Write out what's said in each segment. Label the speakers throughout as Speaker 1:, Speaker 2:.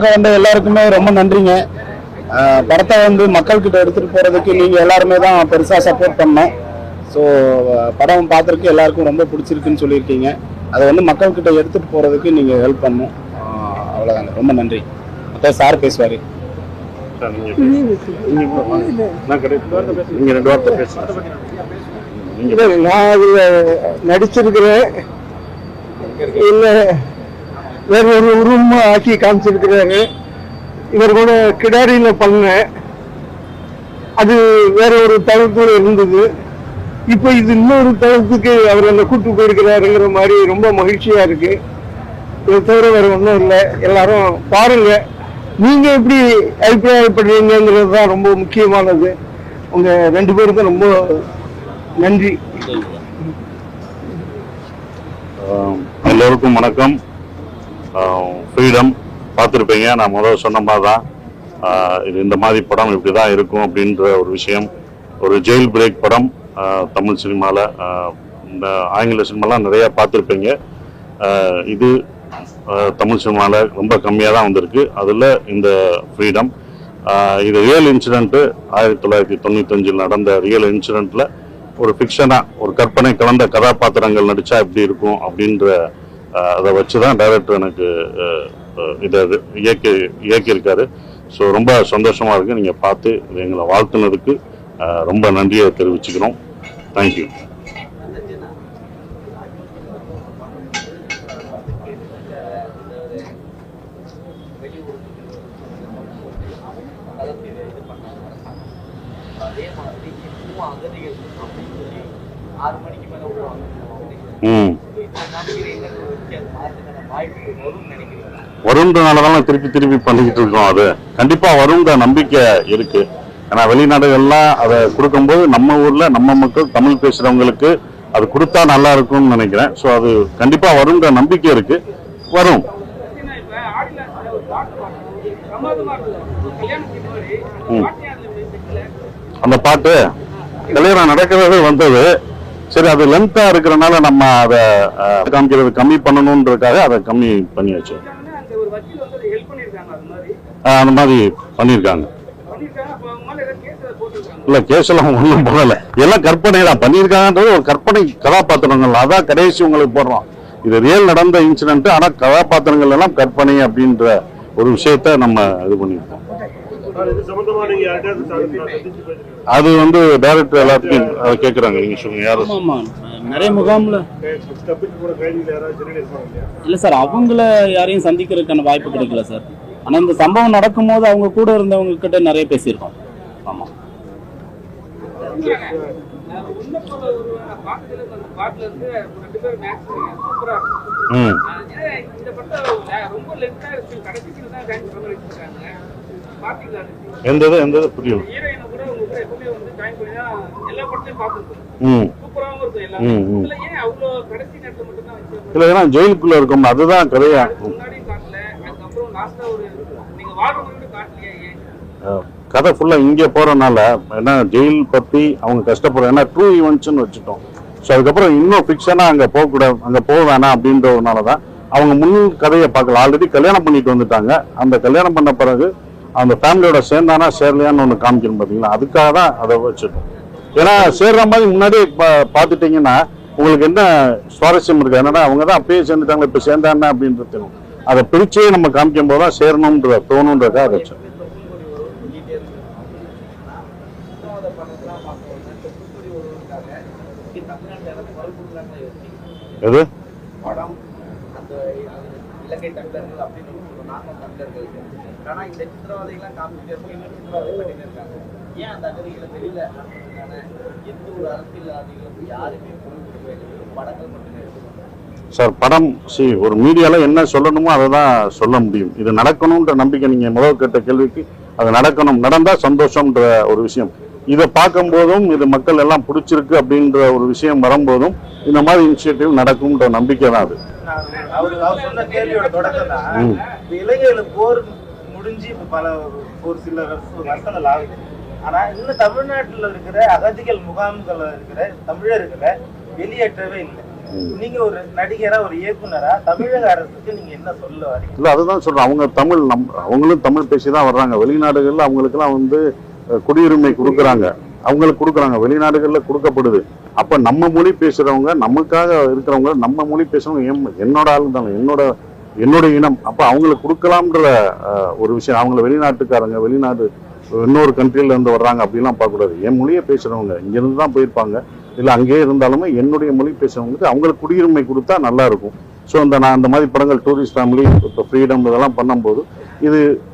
Speaker 1: பார்க்க வந்த எல்லாருக்குமே ரொம்ப நன்றிங்க. படத்தை வந்து மக்கள்கிட்ட எடுத்துகிட்டு போகிறதுக்கு நீங்கள் எல்லாருமே தான் பெருசாக சப்போர்ட் பண்ணோம். ஸோ படம் பார்த்துருக்கு எல்லாருக்கும் ரொம்ப பிடிச்சிருக்குன்னு சொல்லியிருக்கீங்க. அதை வந்து மக்கள்கிட்ட எடுத்துகிட்டு போகிறதுக்கு நீங்கள் ஹெல்ப் பண்ணணும். அவ்வளோதாங்க. ரொம்ப நன்றி. அப்போ சார் பேசுவார்.
Speaker 2: நீங்கள் 2 வார்த்தை பேசுங்க.
Speaker 3: நான் அதில் நடிச்சிருக்கிறேன். இல்லை வேற ஒரு உருவமாக ஆக்கி காமிச்சிருக்கிறாரு. இவர் கூட கிடாரியில் பண்ணேன். அது வேற ஒரு தளத்தில் இருந்தது. இப்போ இது இன்னொரு தளத்துக்கு அவர் அந்த கூட்டு போயிருக்கிறாருங்கிற மாதிரி ரொம்ப மகிழ்ச்சியாக இருக்கு. இதை தவிர வேற ஒன்றும் இல்லை. எல்லாரும் பாருங்க. நீங்க எப்படி அபிப்பிராயப்படுறீங்கிறது தான் ரொம்ப முக்கியமானது. உங்க 2 பேருக்கும் ரொம்ப நன்றி.
Speaker 2: எல்லோருக்கும் வணக்கம். ஃப்ரீடம் பார்த்துருப்பீங்க. நான் முதல்ல சொன்ன மாதிரி தான் இது இந்த மாதிரி படம் இப்படி தான் இருக்கும் அப்படின்ற ஒரு விஷயம். ஒரு ஜெயில் பிரேக் படம் தமிழ் சினிமாவில், இந்த ஆங்கில சினிமாலாம் நிறையா பார்த்துருப்பீங்க. இது தமிழ் சினிமாவில் ரொம்ப கம்மியாக தான் வந்திருக்கு. அதில் இந்த ஃப்ரீடம் இது ரியல் இன்சிடென்ட்டு. 1995 நடந்த ரியல் இன்சிடென்ட்டில் ஒரு ஃபிக்ஷனாக ஒரு கற்பனை கலந்த கதாபாத்திரங்கள் நடித்தா எப்படி இருக்கும் அப்படின்ற அதை வச்சு தான் டைரக்டர் எனக்கு இதை இயக்கியிருக்காரு. ஸோ ரொம்ப சந்தோஷமாக இருக்குது. நீங்கள் பார்த்து எங்களை வாழ்த்துனதுக்கு ரொம்ப நன்றியை தெரிவிச்சுக்கிறோம். தேங்க்யூ. வரும்ன்றனாலதான் திருப்பி பண்ணிக்கிட்டு இருக்கோம். அது கண்டிப்பா வரும்ன்ற நம்பிக்கை இருக்கு. ஏன்னா வெளிநாடுகள்லாம் அதை கொடுக்கும்போது நம்ம ஊர்ல நம்ம மக்கள் தமிழ் பேசுறவங்களுக்கு அது கொடுத்தா நல்லா இருக்கும்னு நினைக்கிறேன். ஸோ அது கண்டிப்பா வரும்ன்ற நம்பிக்கை இருக்கு. வரும். அந்த பாட்டு கல்யாணம் நடக்கிறது வந்தது. சரி, அது லென்த்தா இருக்கிறனால நம்ம அதை காமிக்கிறது கம்மி பண்ணணும்ன்றதுக்காக அதை கம்மி பண்ணியாச்சு. அந்த மாதிரி பண்ணியிருக்காங்க. இல்ல, கேஸ் எல்லாம் ஒன்றும் போடல. எல்லாம் கற்பனை தான் பண்ணியிருக்காங்கன்றது. ஒரு கற்பனை கதாபாத்திரங்கள் அதான் கடைசி உங்களுக்கு போடுறோம். இது ரியல் நடந்த இன்சிடென்ட். ஆனா கதாபாத்திரங்கள் எல்லாம் கற்பனை அப்படின்ற ஒரு விஷயத்த நம்ம இது பண்ணியிருக்கோம். அது வந்து டைரக்டர் எல்லாத்தையும் கேட்குறாங்க. நீங்க சொல்லுங்க. யாரும்
Speaker 1: நிறைய முகாம்ல இல்ல சார், அவங்கள யாரையும் சந்திக்கிறதுக்கான வாய்ப்பு கிடைக்கல சார். ஆனா இந்த சம்பவம் நடக்கும் போது அவங்க கூட இருந்தவங்க கிட்ட நிறைய பேசியிருக்கோம். ஆமா.
Speaker 2: எந்த புரியல. இல்ல, ஏன்னா ஜெயிலுக்குள்ள இருக்கும். அதுதான் கதையா. கதை ஃபுல்லா இங்க போறதுனால ஏன்னா ஜெயில் பத்தி அவங்க கஷ்டப்படுறாங்க. ஏன்னா ட்ரூ ஈவென்ட்ஸ்னு வச்சுட்டோம். ஸோ அதுக்கப்புறம் இன்னும் ஃபிக்ஷனா அங்க போகக்கூடாது, அங்க போக வேணாம் அப்படின்றதுனாலதான் அவங்க முன் கதையை பார்க்கல. ஆல்ரெடி கல்யாணம் பண்ணிட்டு வந்துட்டாங்க. அந்த கல்யாணம் பண்ண பிறகு அந்த ஃபேமிலியோட சேர்ந்தானா சேரலையான்னு ஒன்று காமிக்கணும் பார்த்தீங்களா. அதுக்காக தான் அதை வச்சுட்டோம். ஏன்னா சேர்ற மாதிரி முன்னாடி பார்த்துட்டீங்கன்னா உங்களுக்கு என்ன சுவாரஸ்யம் இருக்கு. என்னன்னா அவங்க தான் அப்பயே சேர்ந்துட்டாங்க, இப்போ சேர்ந்தானே அப்படின்றது தெரியும். அதை பிரிச்சே நம்ம காமிக்கும் போது தான் சேரணும்ன்ற தோணுன்றதுக்காக வச்சோம். எது சார் படம் ஒரு மீடியால என்ன சொல்லணுமோ அதை தான் சொல்ல முடியும். இது நடக்கணும்ன்ற நம்பிக்கை. நீங்க முதல் கேட்ட கேள்விக்கு அது நடக்கணும், நடந்தா சந்தோஷம்ன்ற ஒரு விஷயம். இதை பார்க்கும் போதும் இது மக்கள் எல்லாம் பிடிச்சிருக்கு அப்படின்ற ஒரு விஷயம் வரும்போதும் இந்த மாதிரி இனிஷியேட்டிவ் நடக்கும்ன்ற நம்பிக்கை தான் அது.
Speaker 4: இலங்கையில போர் முடிஞ்சு பல ஒரு சில வருஷங்கள் ஆகுது. ஆனா இன்னும் தமிழ்நாட்டில் இருக்கிற அகதிகள் முகாம்கள் இருக்கிற தமிழர்களை வெளியேற்றவே இல்லை. நீங்க ஒரு நடிகரா ஒரு இயக்குனரா தமிழக அரசுக்கு நீங்க என்ன சொல்ல வரீங்க?
Speaker 2: இல்லை, அதுதான் சொல்றேன். அவங்க அவங்களும் தமிழ் பேசி தான் வர்றாங்க. வெளிநாடுகள்ல அவங்களுக்குலாம் வந்து குடியுரிமை கொடுக்குறாங்க, அவங்களுக்கு கொடுக்குறாங்க, வெளிநாடுகள்ல கொடுக்கப்படுது. அப்ப நம்ம மொழி பேசுறவங்க, நமக்காக இருக்கிறவங்க, நம்ம மொழி பேசுறவங்க என்னோட ஆளு தானே, என்னோட இனம். அப்ப அவங்களுக்கு கொடுக்கலாம்ன்ற ஒரு விஷயம். அவங்கள வெளிநாட்டுக்காரங்க, வெளிநாடு இன்னொரு கண்ட்ரில இருந்து வர்றாங்க அப்படிலாம் பார்க்கக்கூடாது. என் மொழியை பேசுறவங்க இங்கிருந்து தான் போயிருப்பாங்க, இல்லை அங்கேயே இருந்தாலுமே என்னுடைய மொழி பேசுறவங்களுக்கு அவங்களுக்கு குடியுரிமை கொடுத்தா நல்லா இருக்கும். ஸோ நான் அந்த மாதிரி படங்கள் டூரிஸ்ட் ஃபேமிலி, இப்போ ஃப்ரீடம் இதெல்லாம் பண்ணும்போது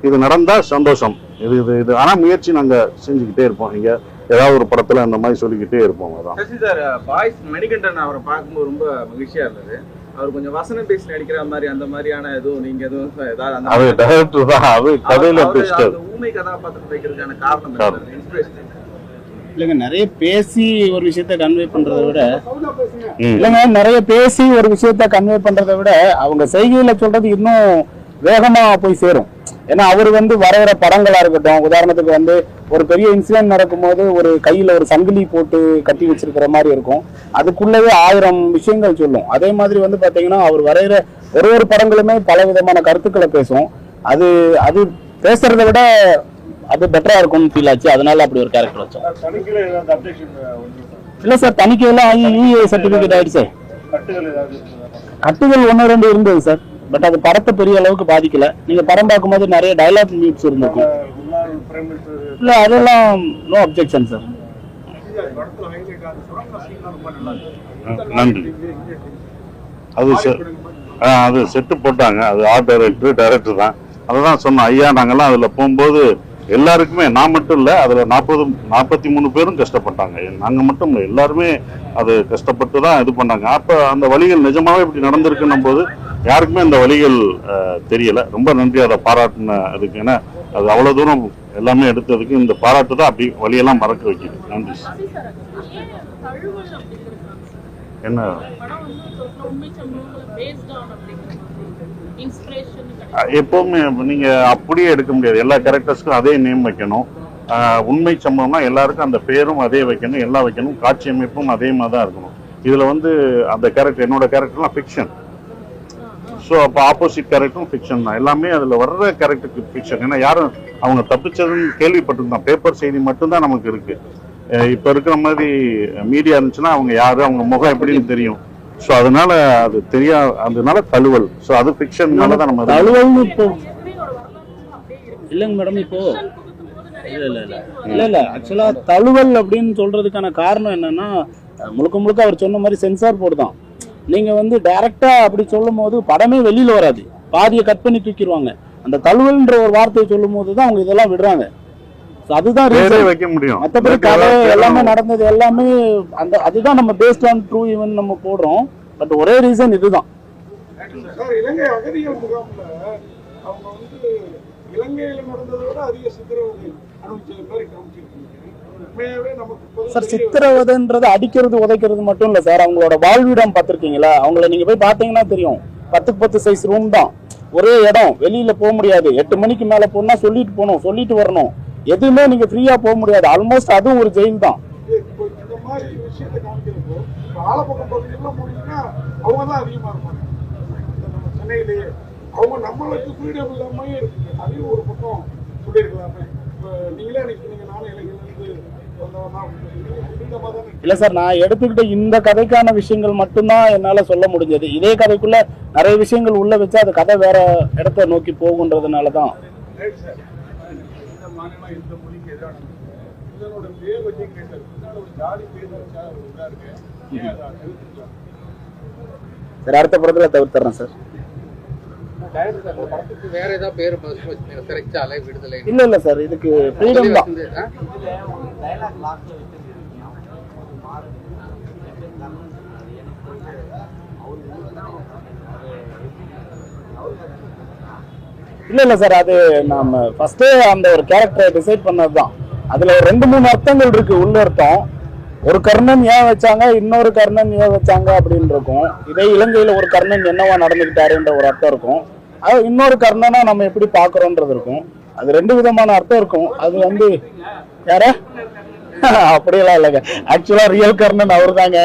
Speaker 2: இது நடந்தால் சந்தோஷம். இது ஆனால் முயற்சி நாங்கள் செஞ்சுக்கிட்டே இருப்போம். இங்கே ஏதாவது ஒரு படத்தில் அந்த மாதிரி சொல்லிக்கிட்டே இருப்போம். அதான்
Speaker 5: சசி சார், பாய்ஸ் மணிகண்டன் அவரை பார்க்கும்போது ரொம்ப மகிழ்ச்சியா இருந்தது. அவர் கொஞ்சம் வசனம் பேசி நடிக்கிற மாதிரி அந்த மாதிரியான எதுவும் நீங்க எதுவும்
Speaker 2: அது டைரக்டர் தான், அது கதையில பேசிட்டார்.
Speaker 5: ஊமை கதாபாத்திரம் வைக்கிறதுக்கான காரணம் இன்ஸ்பிரேஷன்
Speaker 1: இல்லைங்க, நிறைய பேசி ஒரு விஷயத்த கன்வே பண்றதை விட இல்லைங்க, நிறைய பேசி ஒரு விஷயத்த கன்வே பண்றதை விட அவங்க செய்கையில சொல்றது இன்னும் வேகமா போய் சேரும். ஏன்னா அவர் வந்து வர படங்களா இருக்கட்டும், உதாரணத்துக்கு வந்து ஒரு பெரிய இன்சிடென்ட் நடக்கும்போது ஒரு கையில ஒரு சங்கிலி போட்டு கட்டி வச்சிருக்கிற மாதிரி இருக்கும், அதுக்குள்ளவே 1000 விஷயங்கள் சொல்லும். அதே மாதிரி வந்து பாத்தீங்கன்னா அவர் வரைகிற ஒரு படங்களுமே பல விதமான கருத்துக்களை பேசும். அது பேசுறதை விட அது பெட்டரா இருக்கும்னு ஃபீல் ஆச்சு. அதனால அப்படி ஒரு கேரக்டர் வச்சோம். இல்ல சார், தணிக்கையெல்லாம் ஆகி யூஏ சர்டிபிகேட் ஆயிடுச்சு. கட்டுகள் 1-2 இருந்தது சார், பட் அது படத்தை பெரிய அளவுக்கு பாதிக்கல. நீங்க படம் பார்க்கும்போது நிறைய டயலாக் மீட்ஸ் இருந்திருக்கும். இல்ல அதெல்லாம் நோ அப்ஜெக்ஷன் சார்.
Speaker 2: நன்றி. அது செட்டு போட்டாங்க, அது ஆர்ட் டைரக்டர் தான். அததான் சொன்னோம், ஐயா நாங்கெல்லாம் அதுல போகும்போது எல்லாருக்குமே, நான் மட்டும் இல்லை, அதுல 43 பேரும் கஷ்டப்பட்டாங்க. நாங்க மட்டும் இல்லை, எல்லாருமே அது கஷ்டப்பட்டு தான் இது பண்ணாங்க. அப்ப அந்த வழிகள் நிஜமாவே இப்படி நடந்திருக்குன்னும் போது யாருக்குமே அந்த வழிகள் தெரியல. ரொம்ப நன்றி அதை பாராட்டின அதுக்கு. ஏன்னா அது அவ்வளவு தூரம் எல்லாமே எடுத்ததுக்கு இந்த பாராட்டு தான் அப்படி வழியெல்லாம் மறக்க வைக்குது. நன்றி. என்ன எப்பவுமே நீங்க அப்படியே எடுக்க முடியாது, எல்லா கேரக்டர்ஸ்க்கும் அதே நேம் வைக்கணும். உண்மை சம்பவம்னா எல்லாருக்கும் அந்த பேரும் அதே வைக்கணும், எல்லாம் வைக்கணும், காட்சி அமைப்பும் அதே மாதிரி தான் இருக்கணும். இதுல வந்து அந்த கேரக்டர், என்னோட கேரக்டர்லாம் ஃபிக்ஷன். ஸோ அப்போ ஆப்போசிட் கேரக்டரும் ஃபிக்ஷன் தான். எல்லாமே அதில் வர்ற கேரக்டருக்கு ஃபிக்ஷன். ஏன்னா யாரும் அவங்க தப்பிச்சதுன்னு கேள்விப்பட்டிருந்தோம், பேப்பர் செய்தி மட்டும்தான் நமக்கு இருக்கு. இப்போ இருக்கிற மாதிரி மீடியா இருந்துச்சுன்னா அவங்க யாரு, அவங்க முகம் எப்படின்னு தெரியும். ஸோ அதனால அது அதனால தழுவல். ஸோ அது ஃபிக்ஷன்னால தான் நம்ம
Speaker 1: தழுவல்னு இப்போ இல்லைங்க மேடம். இப்போ இல்ல ஆக்சுவலா தழுவல் அப்படின்னு சொல்றதுக்கான காரணம் என்னன்னா, முழுக்க அவர் சொன்ன மாதிரி சென்சார் போர்டு தான். நீங்க வந்து டைரக்டா அப்படி சொல்லும் போது படமே வெளியில வராது, பாதியை கட் பண்ணி தூக்கிடுவாங்க. அந்த தழுவல்ன்ற ஒரு வார்த்தையை சொல்லும் போது தான் அவங்க இதெல்லாம் விடுறாங்க. அதுதான்
Speaker 2: வைக்க முடியும்.
Speaker 1: மற்றபடி கதை எல்லாமே நடந்தது எல்லாமே அதுதான் நம்ம பேஸ்ட் ஆன் ட்ரூ ஈவென்ட் நம்ம போடுறோம். பட் ஒரே ரீசன் இதுதான்.
Speaker 3: இலங்கை அகதிகள் முகாம்ல அவங்க வந்து இலங்கையில நடந்ததை விட அதிக சித்திரவதை அனுபவிச்சது மாதிரி காமிச்சிருக்கீங்க.
Speaker 1: சார், சித்திரவதைன்றது அடிக்கிறது உதைக்கிறது மட்டும் இல்ல சார், அவங்களோட வாழ்விடம் பார்த்திருக்கீங்களா? அவங்கள நீங்க போய் பாத்தீங்கன்னா தெரியும். 10க்கு 10 சைஸ் ரூம் தான், ஒரே இடம், வெளியில போக முடியாது. 8 மணிக்கு மேல போனா சொல்லிட்டு போகணும், சொல்லிட்டு வரணும், எதுவுமே நீங்க ஃப்ரீயா போக முடியாது. ஆல்மோஸ்ட் அதுவும் ஒரு ஜெயில் தான்.
Speaker 3: இந்த மாதிரி விஷயத்தை காமிக்கிறப்போ ஆலப்பக்கம் பகுதியெல்லாம் போனீங்கன்னா அவங்க தான் அதிகமா இருப்பாங்க. நம்ம சென்னையிலேயே அவங்க நம்மளுக்கு ஃப்ரீடம் இல்லாமயே இருக்கு. அதையும் ஒரு பக்கம் சொல்லியிருக்கலாமே. இப்போ நீங்களே நீங்க நானும் இலங்கையிலிருந்து வந்தவனா ஃப்ரீடமா தானே.
Speaker 1: இல்ல சார், நான் எடுத்துக்கிட்ட இந்த கதைக்கான விஷயங்கள் மட்டும்தான் என்னால சொல்ல முடிஞ்சது. இதே கதைக்குள்ள நிறைய விஷயங்கள் உள்ள வச்சா அது கதை வேற இடத்த நோக்கி போகுன்றதுனாலதான்.
Speaker 3: இந்த மொழிக்கு எதிரான இதனோட பேர் வச்சு கேட்டார், ஒரு ஜாதி பேர் வச்சா ஒரு இதா இருக்கு.
Speaker 1: சார் அடுத்த படத்துல தவிர்த்துறேன் சார்.
Speaker 5: படத்துக்கு வேற ஏதாவது பேர் சிறைச்சாலை, விடுதலை?
Speaker 1: இல்ல சார், இதுக்கு ஃப்ரீடம் தான். இல்ல சார், அது நம்ம ஃபர்ஸ்டே அந்த ஒரு கேரக்டரை டிசைட் பண்ணதுதான். அதுல ஒரு 2-3 அர்த்தங்கள் இருக்கு. உள்ள அர்த்தம், ஒரு கர்ணன் ஏன் வச்சாங்க, இன்னொரு கர்ணன் ஏன் வச்சாங்க அப்படின்னு இருக்கும். இதே இலங்கையில ஒரு கர்ணன் என்னவா நடந்துகிட்டாருன்ற ஒரு அர்த்தம் இருக்கும். அது இன்னொரு கர்ணனா நம்ம எப்படி பாக்குறோன்றது இருக்கும். அது 2 விதமான அர்த்தம் இருக்கும். அது வந்து யார அப்படியெல்லாம் இல்லைங்க, ஆக்சுவலா ரியல் கர்ணன் அவரு தாங்க.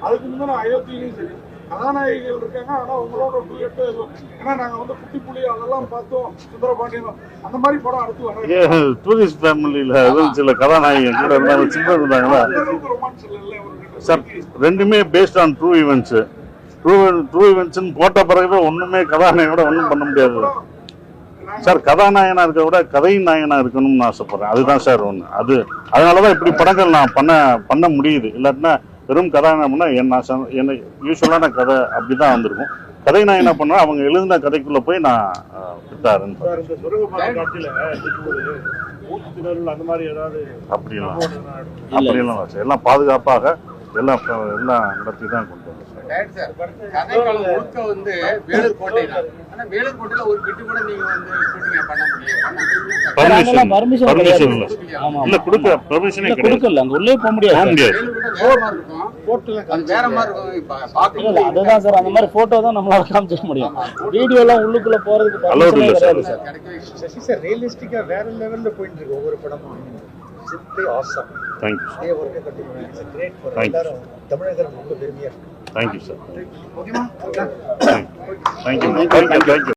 Speaker 6: அதுக்கு முன்னாடி அயோத்தியிலையும் சரி கதாநாயகிகள் இருக்காங்க. ஆனா உங்களோட டூயட் ஏன்னா நாங்க வந்து குட்டி புலி அதெல்லாம் பார்த்தோம், சுந்தரபாண்டியன் அந்த மாதிரி படம் அடுத்து வர
Speaker 2: டூரிஸ்ட் ஃபேமிலியில சில கதாநாயகன் கூட இருந்தாலும் சின்ன இருந்தாங்களா
Speaker 6: ரொமான்ஸ் இல்ல
Speaker 2: சார்? ரெண்டுமே based on true events. True ஈவெண்ட்ஸ்ன்னு போட்ட பிறகு ஒண்ணுமே கதாநாயகனோட ஒன்றும் பண்ண முடியாது சார். கதாநாயகனா இருக்க விட கதை நாயகனா இருக்கணும்னு ஆசைப்படுறேன். அதுதான் சார் ஒண்ணு. அதனாலதான் இப்படி படங்கள் நான் பண்ண முடியுது. இல்லாட்டினா வெறும் கதாநாயகம்னா என்ன யூஸ்வலான கதை அப்படிதான் வந்திருக்கும். கதை நான் என்ன பண்ணா அவங்க எழுதின கதைக்குள்ள போய் நான் விட்டாருன்னு அப்படியெல்லாம் எல்லாம் பாதுகாப்பாக எல்லாம் நடத்தி தான் கொண்டு வந்தோம்.
Speaker 7: கதைக்களம் முழுக்க வந்து வேலூர் கோட்டை தான். ஆனா வேலூர் கோட்டையில ஒரு பிட்டு கூட நீங்க வந்து ஷூட்டிங் பண்ண முடியும்.
Speaker 2: பர்மிஷன் இல்ல கொடுக்க பெர்மிஷனே
Speaker 1: கொடுக்கல, அங்க உள்ளே போக முடியாது.
Speaker 7: வேற மாதிரி இருக்கும்.
Speaker 1: அதுதான் சார், அந்த மாதிரி போட்டோ தான் நம்மளால காமிச்சிக்க முடியும். வீடியோ எல்லாம் உள்ளுக்குள்ள போறதுக்கு
Speaker 2: அலோட் இல்ல சார்.
Speaker 4: சசி சார் ரியலிஸ்டிக்கா வேற லெவல்ல போயிட்டு இருக்கு ஒவ்வொரு படமும். Simply awesome.
Speaker 2: Thank you.
Speaker 4: இதே work continue. It's great for எல்லாரும். தமிழர்கள் ரொம்ப பெருமையா இருக்கு.
Speaker 2: Thank you sir. ஓகேமா? Thank you.